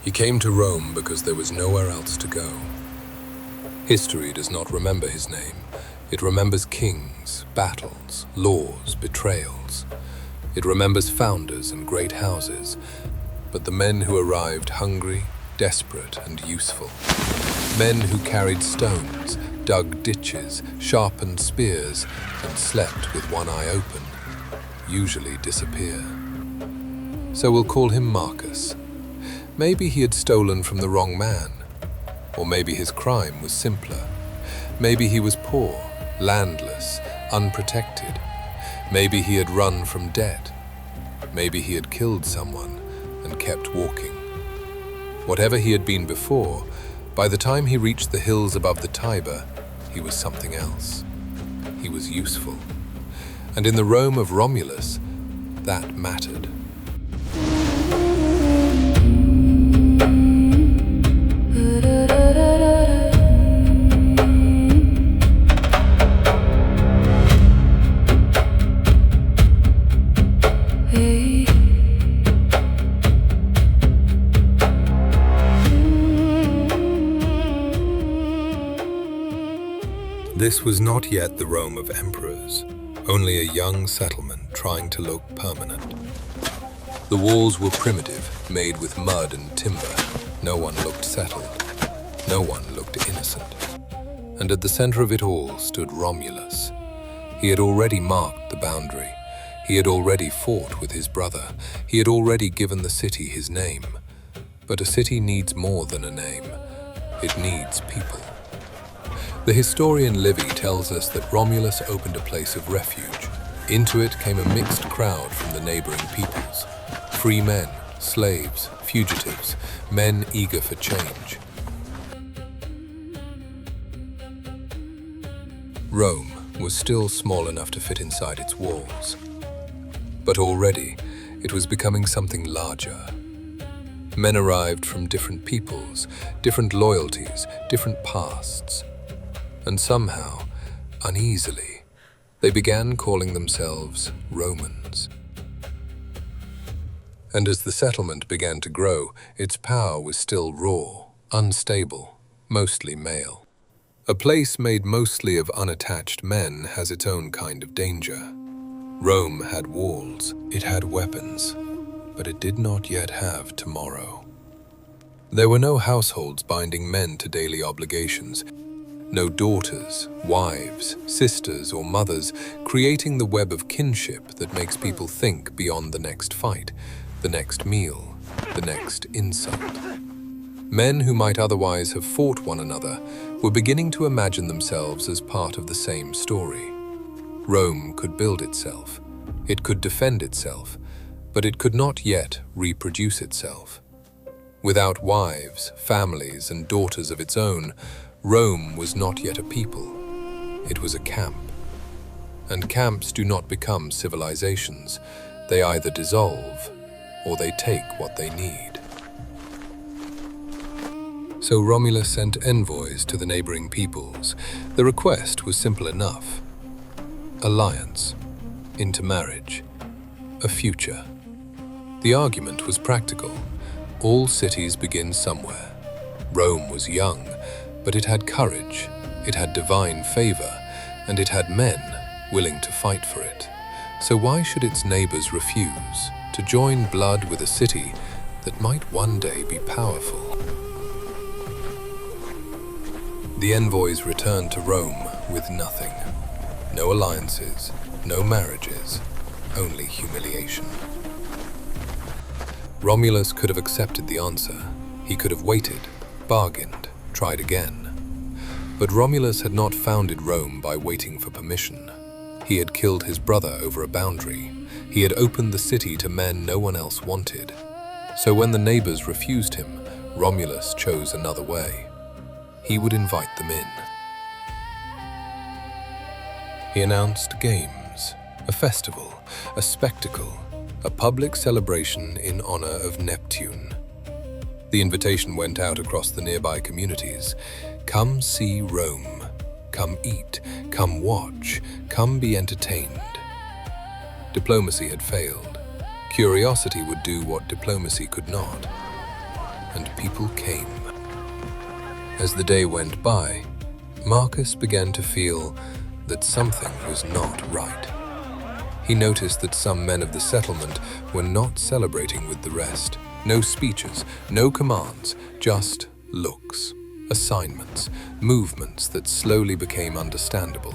He came to Rome because there was nowhere else to go. History does not remember his name. It remembers kings, battles, laws, betrayals. It remembers founders and great houses, but the men who arrived hungry, desperate, and useful. Men who carried stones, dug ditches, sharpened spears, and slept with one eye open, usually disappear. So we'll call him Marcus. Maybe he had stolen from the wrong man. Or maybe his crime was simpler. Maybe he was poor, landless, unprotected. Maybe he had run from debt. Maybe he had killed someone and kept walking. Whatever he had been before, by the time he reached the hills above the Tiber, he was something else. He was useful. And in the Rome of Romulus, that mattered. This was not yet the Rome of emperors, only a young settlement trying to look permanent. The walls were primitive, made with mud and timber. No one looked settled. No one looked innocent. And at the center of it all stood Romulus. He had already marked the boundary. He had already fought with his brother. He had already given the city his name. But a city needs more than a name. It needs people. The historian Livy tells us that Romulus opened a place of refuge. Into it came a mixed crowd from the neighboring peoples. Free men, slaves, fugitives, men eager for change. Rome was still small enough to fit inside its walls. But already, it was becoming something larger. Men arrived from different peoples, different loyalties, different pasts. And somehow, uneasily, they began calling themselves Romans. And as the settlement began to grow, its power was still raw, unstable, mostly male. A place made mostly of unattached men has its own kind of danger. Rome had walls, it had weapons, but it did not yet have tomorrow. There were no households binding men to daily obligations. No daughters, wives, sisters, or mothers creating the web of kinship that makes people think beyond the next fight, the next meal, the next insult. Men who might otherwise have fought one another were beginning to imagine themselves as part of the same story. Rome could build itself, it could defend itself, but it could not yet reproduce itself. Without wives, families, and daughters of its own, Rome was not yet a people. It was a camp. And camps do not become civilizations. They either dissolve or they take what they need. So Romulus sent envoys to the neighboring peoples. The request was simple enough. Alliance, intermarriage, a future. The argument was practical. All cities begin somewhere. Rome was young, but it had courage, it had divine favor, and it had men willing to fight for it. So why should its neighbors refuse to join blood with a city that might one day be powerful? The envoys returned to Rome with nothing. No alliances, no marriages, only humiliation. Romulus could have accepted the answer. He could have waited, bargained, tried again. But Romulus had not founded Rome by waiting for permission. He had killed his brother over a boundary. He had opened the city to men no one else wanted. So when the neighbors refused him, Romulus chose another way. He would invite them in. He announced games, a festival, a spectacle, a public celebration in honor of Neptune. The invitation went out across the nearby communities. Come see Rome. Come eat. Come watch. Come be entertained. Diplomacy had failed. Curiosity would do what diplomacy could not. and people came. As the day went by, Marcus began to feel that something was not right. He noticed that some men of the settlement were not celebrating with the rest. No speeches, no commands, just looks, assignments, movements that slowly became understandable.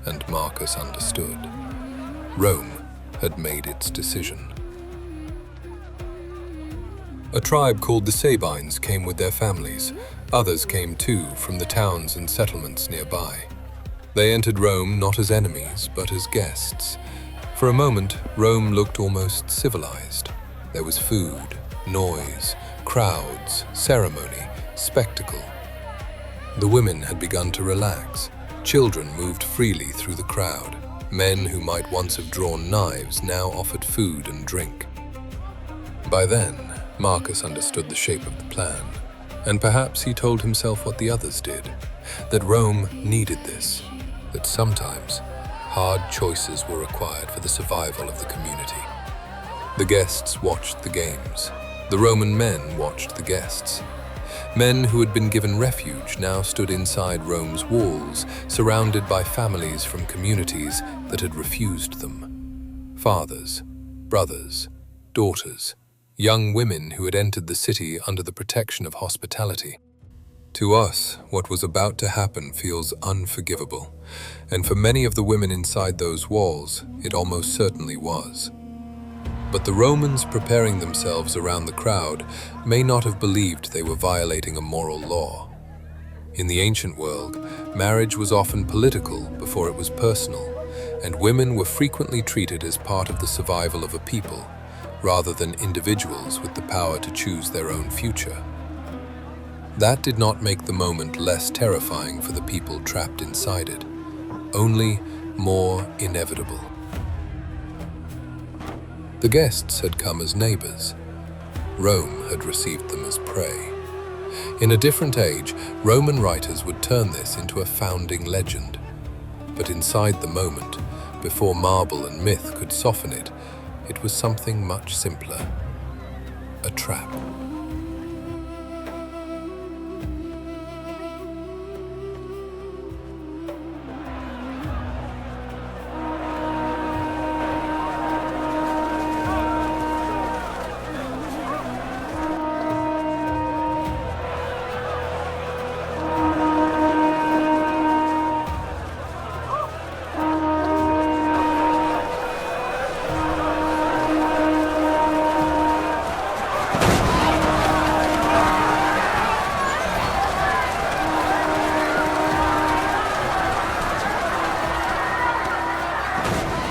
And Marcus understood. Rome had made its decision. A tribe called the Sabines came with their families. Others came too from the towns and settlements nearby. They entered Rome not as enemies, but as guests. For a moment, Rome looked almost civilized. There was food, noise, crowds, ceremony, spectacle. The women had begun to relax. Children moved freely through the crowd. Men who might once have drawn knives now offered food and drink. By then, Marcus understood the shape of the plan, and perhaps he told himself what the others did, that Rome needed this, that sometimes hard choices were required for the survival of the community. The guests watched the games. The Roman men watched the guests. Men who had been given refuge now stood inside Rome's walls, surrounded by families from communities that had refused them. Fathers, brothers, daughters, young women who had entered the city under the protection of hospitality. To us, what was about to happen feels unforgivable, and for many of the women inside those walls, it almost certainly was. But the Romans preparing themselves around the crowd may not have believed they were violating a moral law. In the ancient world, marriage was often political before it was personal, and women were frequently treated as part of the survival of a people, rather than individuals with the power to choose their own future. That did not make the moment less terrifying for the people trapped inside it, only more inevitable. The guests had come as neighbors. Rome had received them as prey. In a different age, Roman writers would turn this into a founding legend. But inside the moment, before marble and myth could soften it, it was something much simpler. A trap.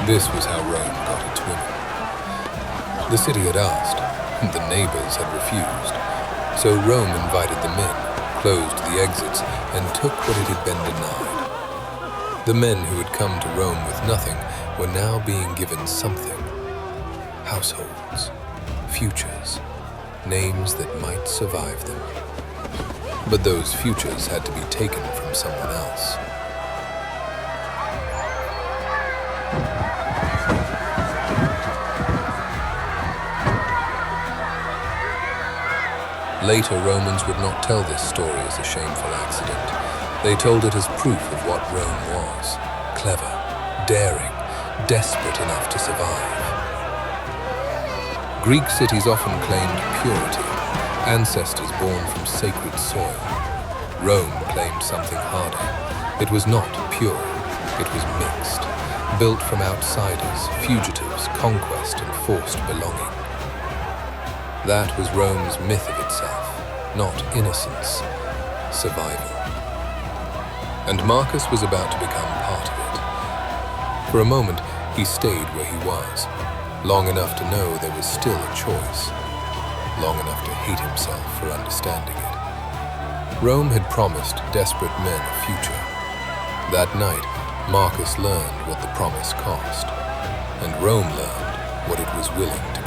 This was how Rome got its women. The city had asked, and the neighbors had refused. So Rome invited them in, closed the exits, and took what it had been denied. The men who had come to Rome with nothing were now being given something. Households, futures, names that might survive them. But those futures had to be taken from someone else. Later, Romans would not tell this story as a shameful accident. They told it as proof of what Rome was: clever, daring, desperate enough to survive. Greek cities often claimed purity, ancestors born from sacred soil. Rome claimed something harder. It was not pure, it was mixed, built from outsiders, fugitives, conquest, and forced belonging. That was Rome's myth of itself, not innocence, survival. And Marcus was about to become part of it. For a moment, he stayed where he was, long enough to know there was still a choice, long enough to hate himself for understanding it. Rome had promised desperate men a future. That night, Marcus learned what the promise cost, and Rome learned what it was willing to